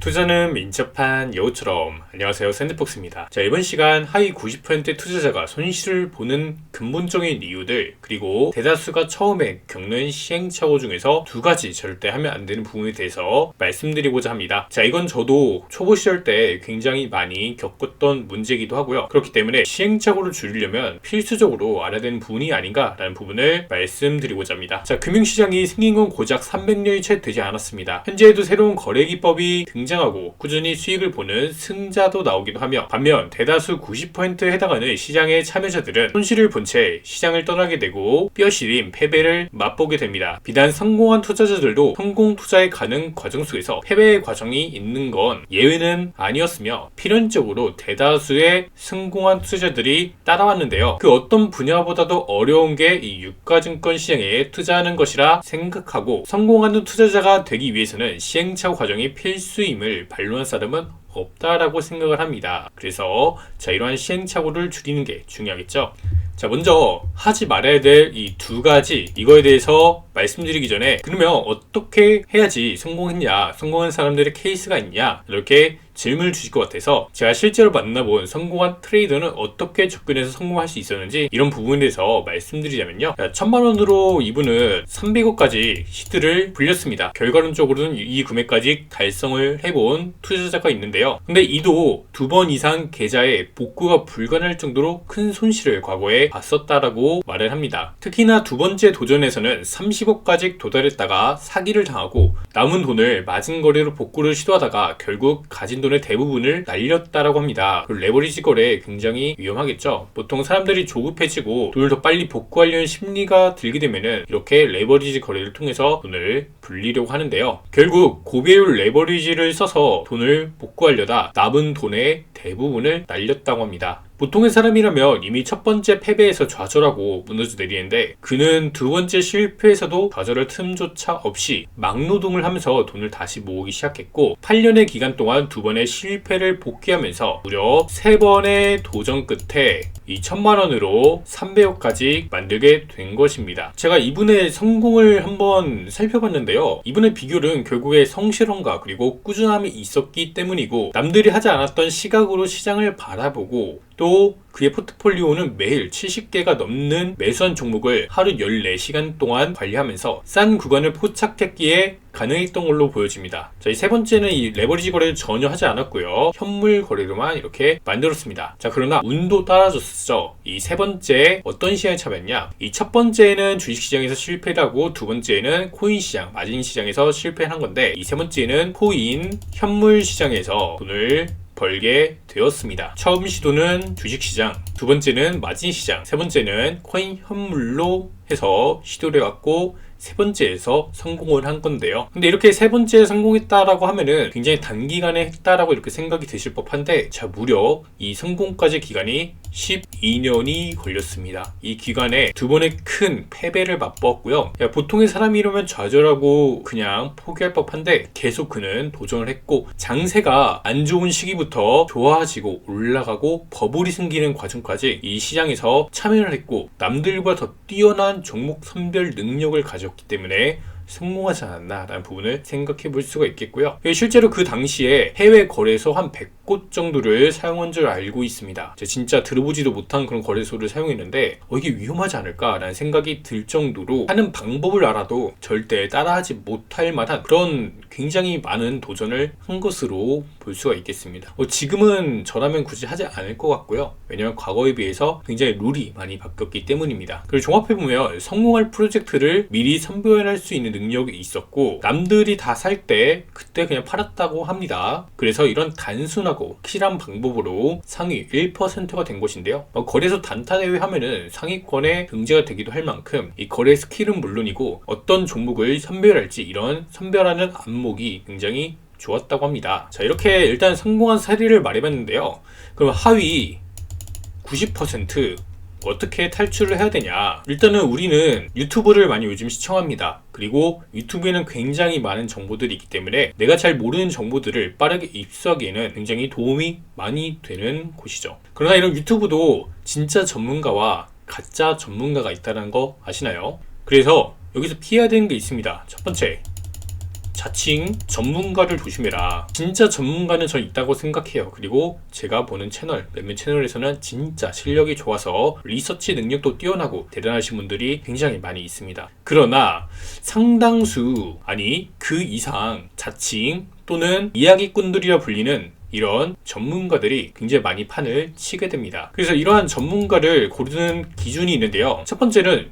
투자는 민첩한 여우처럼. 안녕하세요, 샌드폭스입니다. 자, 이번 시간 하위 90% 투자자가 손실을 보는 근본적인 이유들, 그리고 대다수가 처음에 겪는 시행착오 중에서 두 가지 절대 하면 안 되는 부분에 대해서 말씀드리고자 합니다. 자, 이건 저도 초보 시절 때 굉장히 많이 겪었던 문제이기도 하고요. 그렇기 때문에 시행착오를 줄이려면 필수적으로 알아야 되는 부분이 아닌가라는 부분을 말씀드리고자 합니다. 자, 금융시장이 생긴 건 고작 300년이 채 되지 않았습니다. 현재에도 새로운 거래기법이 등장하고 꾸준히 수익을 보는 승자도 나오기도 하며, 반면 대다수 90%에 해당하는 시장의 참여자들은 손실을 본 채 시장을 떠나게 되고 뼈시린 패배를 맛보게 됩니다. 비단 성공한 투자자들도 성공 투자에 가는 과정 속에서 패배의 과정이 있는 건 예외는 아니었으며 필연적으로 대다수의 성공한 투자자들이 따라왔는데요. 그 어떤 분야보다도 어려운 게 이 유가증권 시장에 투자하는 것이라 생각하고, 성공하는 투자자가 되기 위해서는 시행착오 과정이 필수임을 반론한 사람은 없다라고 생각을 합니다. 그래서 이러한 시행착오를 줄이는 게 중요하겠죠. 자, 먼저 하지 말아야 될 이 두 가지, 이거에 대해서 말씀드리기 전에, 그러면 어떻게 해야지 성공했냐, 성공한 사람들의 케이스가 있냐, 이렇게 질문을 주실 것 같아서 제가 실제로 만나본 성공한 트레이더는 어떻게 접근해서 성공할 수 있었는지, 이런 부분에 대해서 말씀드리자면요. 1000만원으로 이분은 300억까지 시드를 불렸습니다. 결과론적으로는 이 금액까지 달성을 해본 투자자가 있는데요. 근데 이도 2번 이상 계좌에 복구가 불가능할 정도로 큰 손실을 과거에 봤었다라고 말을 합니다. 특히나 두 번째 도전에서는 30억까지 도달했다가 사기를 당하고 남은 돈을 마진 거래로 복구를 시도하다가 결국 가진 돈의 대부분을 날렸다라고 합니다. 레버리지 거래 굉장히 위험하겠죠. 보통 사람들이 조급해지고 돈을 더 빨리 복구하려는 심리가 들게 되면은 이렇게 레버리지 거래를 통해서 돈을 불리려고 하는데요. 결국 고배율 레버리지를 써서 돈을 복구하려다 남은 돈의 대부분을 날렸다고 합니다. 보통의 사람이라면 이미 첫 번째 패배에서 좌절하고 무너져 내리는데, 그는 두 번째 실패에서도 좌절할 틈조차 없이 막노동을 하면서 돈을 다시 모으기 시작했고, 8년의 기간 동안 두 번의 실패를 복귀하면서 무려 3번의 도전 끝에 2천만원으로 300억까지 만들게 된 것입니다. 제가 이분의 성공을 한번 살펴봤는데요. 이분의 비결은 결국에 성실함과 그리고 꾸준함이 있었기 때문이고, 남들이 하지 않았던 시각으로 시장을 바라보고, 또 그의 포트폴리오는 매일 70개가 넘는 매수한 종목을 하루 14시간 동안 관리하면서 싼 구간을 포착했기에 가능했던 걸로 보여집니다. 자, 이 세 번째는 이 레버리지 거래를 전혀 하지 않았고요. 현물 거래로만 이렇게 만들었습니다. 자, 그러나 운도 따라줬었죠. 이 세 번째 어떤 시장에 참였냐? 이 첫 번째는 주식시장에서 실패를 하고, 두 번째는 코인 시장, 마진 시장에서 실패를 한 건데, 이 세 번째는 코인 현물 시장에서 돈을 벌게 되었습니다. 처음 시도는 주식시장, 두 번째는 마진시장, 세 번째는 코인 현물로 해서 시도를 해왔고, 세 번째에서 성공을 한 건데요. 근데 이렇게 세 번째에 성공했다라고 하면은 굉장히 단기간에 했다라고 이렇게 생각이 드실 법한데, 자, 무려 이 성공까지 기간이 12년이 걸렸습니다. 이 기간에 두 번의 큰 패배를 맛보았고요. 보통의 사람이라면 좌절하고 그냥 포기할 법한데, 계속 그는 도전을 했고, 장세가 안 좋은 시기부터 좋아지고 올라가고 버블이 생기는 과정까지 이 시장에서 참여를 했고, 남들과 더 뛰어난 종목 선별 능력을 가졌기 때문에 성공하지 않았나라는 부분을 생각해 볼 수가 있겠고요. 실제로 그 당시에 해외 거래소 한 100곳 정도를 사용한 줄 알고 있습니다. 진짜 들어보지도 못한 그런 거래소를 사용했는데, 이게 위험하지 않을까라는 생각이 들 정도로, 하는 방법을 알아도 절대 따라하지 못할 만한 그런 굉장히 많은 도전을 한 것으로 볼 수가 있겠습니다. 지금은 저라면 굳이 하지 않을 것 같고요. 왜냐하면 과거에 비해서 굉장히 룰이 많이 바뀌었기 때문입니다. 그리고 종합해보면 성공할 프로젝트를 미리 선별할 수 있는 능력이 있었고, 남들이 다 살 때 그때 그냥 팔았다고 합니다. 그래서 이런 단순하고 확실한 방법으로 상위 1%가 된 것인데요. 거래소 단타 대회 하면은 상위권에 등재가 되기도 할 만큼 이 거래 스킬은 물론이고, 어떤 종목을 선별할지 이런 선별하는 안목이 굉장히 좋았다고 합니다. 자, 이렇게 일단 성공한 사례를 말해봤는데요. 그럼 하위 90% 어떻게 탈출을 해야 되냐? 일단은 우리는 유튜브를 많이 요즘 시청합니다. 그리고 유튜브에는 굉장히 많은 정보들이 있기 때문에 내가 잘 모르는 정보들을 빠르게 입수하기에는 굉장히 도움이 많이 되는 곳이죠. 그러나 이런 유튜브도 진짜 전문가와 가짜 전문가가 있다는 거 아시나요? 그래서 여기서 피해야 되는 게 있습니다. 첫 번째, 자칭 전문가를 조심해라. 진짜 전문가는 전 있다고 생각해요. 그리고 제가 보는 채널, 몇몇 채널에서는 진짜 실력이 좋아서 리서치 능력도 뛰어나고 대단하신 분들이 굉장히 많이 있습니다. 그러나 상당수, 아니 그 이상 자칭 또는 이야기꾼들이라 불리는 이런 전문가들이 굉장히 많이 판을 치게 됩니다. 그래서 이러한 전문가를 고르는 기준이 있는데요. 첫 번째는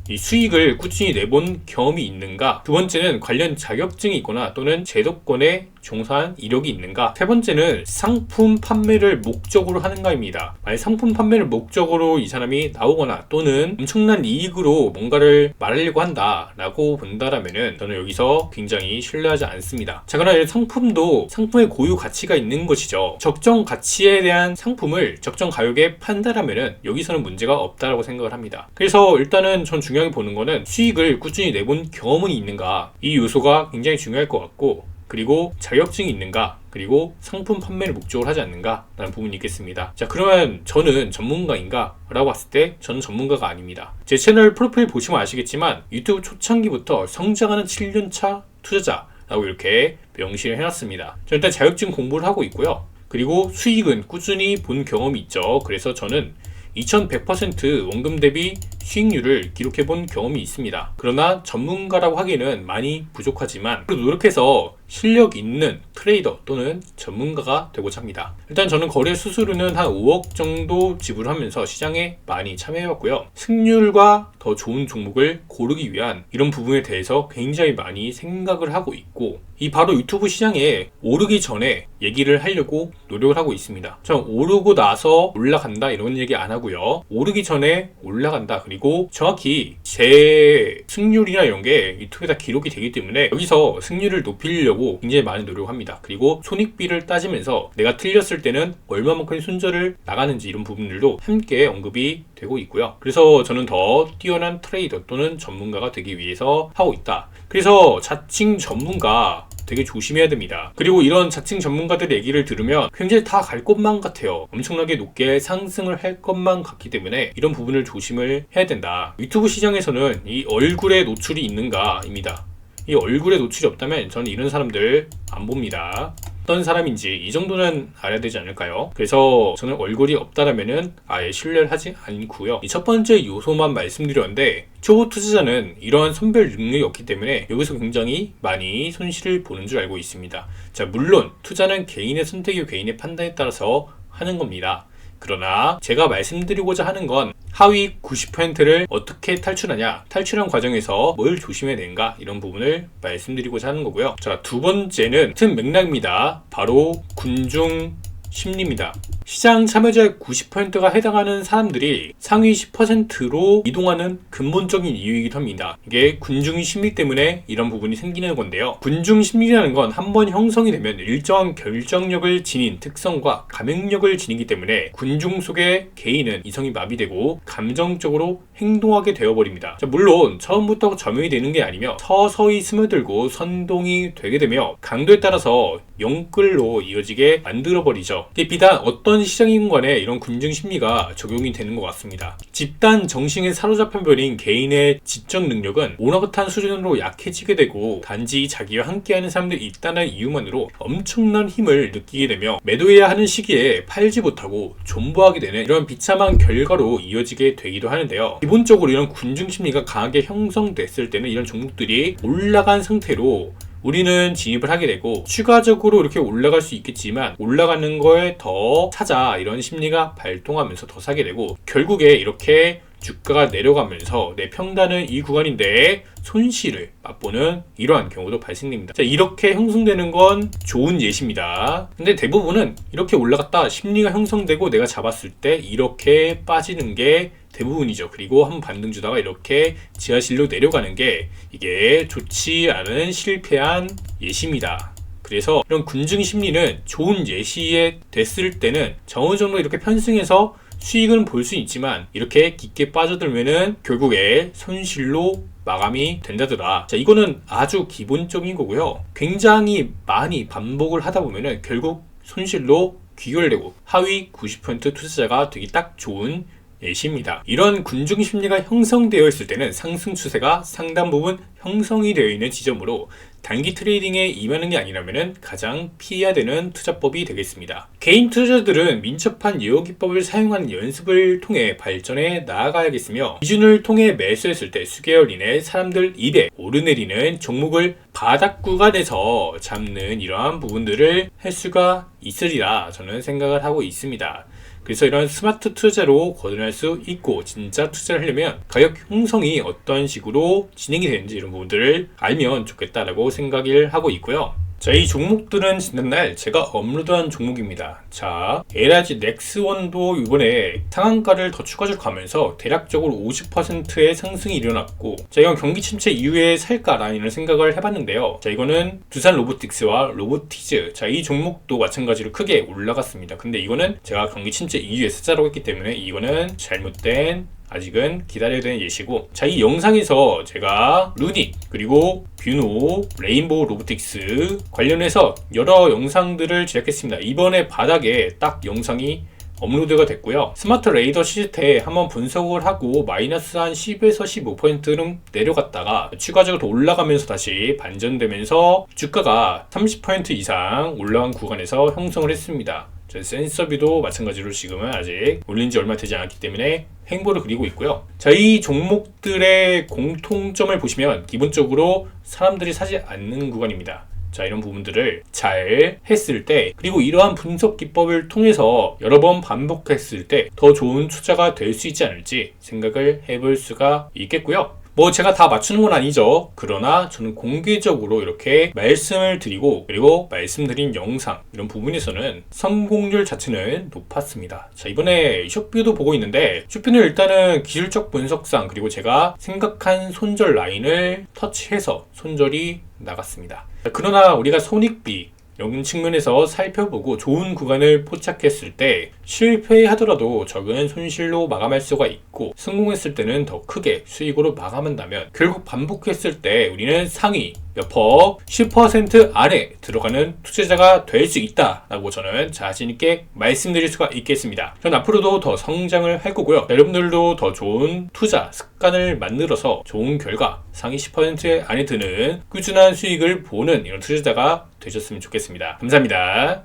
이 수익을 꾸준히 내본 경험이 있는가, 두 번째는 관련 자격증이 있거나 또는 제도권에 종사한 이력이 있는가, 세 번째는 상품 판매를 목적으로 하는가입니다. 만약 상품 판매를 목적으로 이 사람이 나오거나 또는 엄청난 이익으로 뭔가를 말하려고 한다라고 본다라면은 저는 여기서 굉장히 신뢰하지 않습니다. 자, 그러나 상품도 상품의 고유 가치가 있는 것이죠. 적정 가치에 대한 상품을 적정 가격에 판다라면은 여기서는 문제가 없다라고 생각을 합니다. 그래서 일단은 전 중요하게 보는 거는 수익을 꾸준히 내본 경험은 있는가, 이 요소가 굉장히 중요할 것 같고, 그리고 자격증이 있는가, 그리고 상품 판매를 목적으로 하지 않는가 라는 부분이 있겠습니다. 자, 그러면 저는 전문가인가? 라고 봤을 때 저는 전문가가 아닙니다. 제 채널 프로필 보시면 아시겠지만 유튜브 초창기부터 성장하는 7년차 투자자라고 이렇게 명시를 해놨습니다. 저는 일단 자격증 공부를 하고 있고요. 그리고 수익은 꾸준히 본 경험이 있죠. 그래서 저는 2100% 원금 대비 수익률을 기록해 본 경험이 있습니다. 그러나 전문가라고 하기에는 많이 부족하지만 노력해서 실력 있는 트레이더 또는 전문가가 되고자 합니다. 일단 저는 거래 수수료는 한 5억 정도 지불하면서 시장에 많이 참여해왔고요. 승률과 더 좋은 종목을 고르기 위한 이런 부분에 대해서 굉장히 많이 생각을 하고 있고, 이 바로 유튜브 시장에 오르기 전에 얘기를 하려고 노력을 하고 있습니다. 전 오르고 나서 올라간다 이런 얘기 안 하고요. 오르기 전에 올라간다, 그리고 정확히 제 승률이나 이런 게 유튜브에 다 기록이 되기 때문에 여기서 승률을 높이려고 굉장히 많이 노력합니다. 그리고 손익비를 따지면서 내가 틀렸을 때는 얼마만큼의 손절을 나가는지 이런 부분들도 함께 언급이 되고 있고요. 그래서 저는 더 뛰어난 트레이더 또는 전문가가 되기 위해서 하고 있다. 그래서 자칭 전문가 되게 조심해야 됩니다. 그리고 이런 자칭 전문가들의 얘기를 들으면 굉장히 다 갈 것만 같아요. 엄청나게 높게 상승을 할 것만 같기 때문에 이런 부분을 조심을 해야 된다. 유튜브 시장에서는 이 얼굴에 노출이 있는가입니다. 이 얼굴에 노출이 없다면 저는 이런 사람들 안 봅니다. 어떤 사람인지 이 정도는 알아야 되지 않을까요? 그래서 저는 얼굴이 없다라면은 아예 신뢰를 하지 않고요. 이 첫 번째 요소만 말씀드렸는데, 초보 투자자는 이러한 선별 능력이 없기 때문에 여기서 굉장히 많이 손실을 보는 줄 알고 있습니다. 자, 물론 투자는 개인의 선택이고 개인의 판단에 따라서 하는 겁니다. 그러나 제가 말씀드리고자 하는 건 하위 90%를 어떻게 탈출하냐, 탈출한 과정에서 뭘 조심해야 되는가, 이런 부분을 말씀드리고자 하는 거고요. 자, 두 번째는 같은 맥락입니다. 바로 군중 심리입니다. 시장 참여자의 90%가 해당하는 사람들이 상위 10%로 이동하는 근본적인 이유이기도 합니다. 이게 군중 심리 때문에 이런 부분이 생기는 건데요. 군중 심리라는 건 한번 형성이 되면 일정한 결정력을 지닌 특성과 감행력을 지니기 때문에 군중 속의 개인은 이성이 마비되고 감정적으로 행동하게 되어버립니다. 자, 물론 처음부터 점유이 되는 게 아니며 서서히 스며들고 선동이 되게 되며 강도에 따라서 영끌로 이어지게 만들어버리죠. 비단 어떤 시장인 간에 이런 군중 심리가 적용이 되는 것 같습니다. 집단 정신에 사로잡혀버린 개인의 지적 능력은 오나긋한 수준으로 약해지게 되고, 단지 자기와 함께하는 사람들이 있다는 이유만으로 엄청난 힘을 느끼게 되며 매도해야 하는 시기에 팔지 못하고 존버하게 되는 이런 비참한 결과로 이어지게 되기도 하는데요. 기본적으로 이런 군중 심리가 강하게 형성됐을 때는 이런 종목들이 올라간 상태로 우리는 진입을 하게 되고, 추가적으로 이렇게 올라갈 수 있겠지만 올라가는 거에 더 사자, 이런 심리가 발동하면서 더 사게 되고, 결국에 이렇게 주가가 내려가면서 내 평단은 이 구간인데 손실을 맛보는 이러한 경우도 발생됩니다. 자, 이렇게 형성되는 건 좋은 예시입니다. 근데 대부분은 이렇게 올라갔다 심리가 형성되고 내가 잡았을 때 이렇게 빠지는 게 대부분이죠. 그리고 한번 반등 주다가 이렇게 지하실로 내려가는 게 이게 좋지 않은 실패한 예시입니다. 그래서 이런 군중 심리는 좋은 예시에 됐을 때는 어느 정도 이렇게 편승해서 수익은 볼 수 있지만 이렇게 깊게 빠져들면은 결국에 손실로 마감이 된다더라. 자, 이거는 아주 기본적인 거고요. 굉장히 많이 반복을 하다 보면은 결국 손실로 귀결되고 하위 90% 투자자가 되기 딱 좋은 예시입니다. 이런 군중 심리가 형성되어 있을 때는 상승 추세가 상당 부분 형성이 되어 있는 지점으로 단기 트레이딩에 임하는 게 아니라면 가장 피해야 되는 투자법이 되겠습니다. 개인 투자자들은 민첩한 예어 기법을 사용하는 연습을 통해 발전해 나아가야겠으며, 기준을 통해 매수했을 때 수개월 이내 사람들 입에 오르내리는 종목을 바닥 구간에서 잡는 이러한 부분들을 할 수가 있으리라 저는 생각을 하고 있습니다. 그래서 이런 스마트 투자로 거듭날 수 있고, 진짜 투자를 하려면 가격 형성이 어떤 식으로 진행이 되는지 이런 부분들을 알면 좋겠다라고 생각을 하고 있고요. 자, 이 종목들은 지난날 제가 업로드한 종목입니다. 자, LRG 넥스원도 이번에 상한가를 더 추가적으로 가면서 대략적으로 50%의 상승이 일어났고, 자, 이건 경기 침체 이후에 살까라는 생각을 해봤는데요. 자, 이거는 두산 로보틱스와 로보티즈, 자, 이 종목도 마찬가지로 크게 올라갔습니다. 근데 이거는 제가 경기 침체 이후에 투자라고 했기 때문에 이거는 잘못된, 아직은 기다려야 되는 예시고, 자, 이 영상에서 제가 루닛, 그리고 뷰노, 레인보우 로보틱스 관련해서 여러 영상들을 제작했습니다. 이번에 바닥에 딱 영상이 업로드가 됐고요. 스마트 레이더 시스템 한번 분석을 하고 마이너스 한 10에서 15%는 내려갔다가 추가적으로 올라가면서 다시 반전되면서 주가가 30% 이상 올라간 구간에서 형성을 했습니다. 센서비도 마찬가지로 지금은 아직 올린 지 얼마 되지 않았기 때문에 횡보를 그리고 있고요. 자, 이 종목들의 공통점을 보시면 기본적으로 사람들이 사지 않는 구간입니다. 자, 이런 부분들을 잘 했을 때, 그리고 이러한 분석 기법을 통해서 여러 번 반복했을 때 더 좋은 투자가 될 수 있지 않을지 생각을 해볼 수가 있겠고요. 뭐 제가 다 맞추는 건 아니죠. 그러나 저는 공개적으로 이렇게 말씀을 드리고, 그리고 말씀드린 영상 이런 부분에서는 성공률 자체는 높았습니다. 자, 이번에 쇼뷰도 보고 있는데, 쇼뷰는 일단은 기술적 분석상, 그리고 제가 생각한 손절 라인을 터치해서 손절이 나갔습니다. 자, 그러나 우리가 손익비 이런 측면에서 살펴보고 좋은 구간을 포착했을 때 실패하더라도 적은 손실로 마감할 수가 있고, 성공했을 때는 더 크게 수익으로 마감한다면 결국 반복했을 때 우리는 상위 몇 퍼, 10% 안에 들어가는 투자자가 될 수 있다라고 저는 자신있게 말씀드릴 수가 있겠습니다. 전 앞으로도 더 성장을 할 거고요. 여러분들도 더 좋은 투자 습관을 만들어서 좋은 결과, 상위 10% 안에 드는 꾸준한 수익을 보는 이런 투자자가 되셨으면 좋겠습니다. 감사합니다.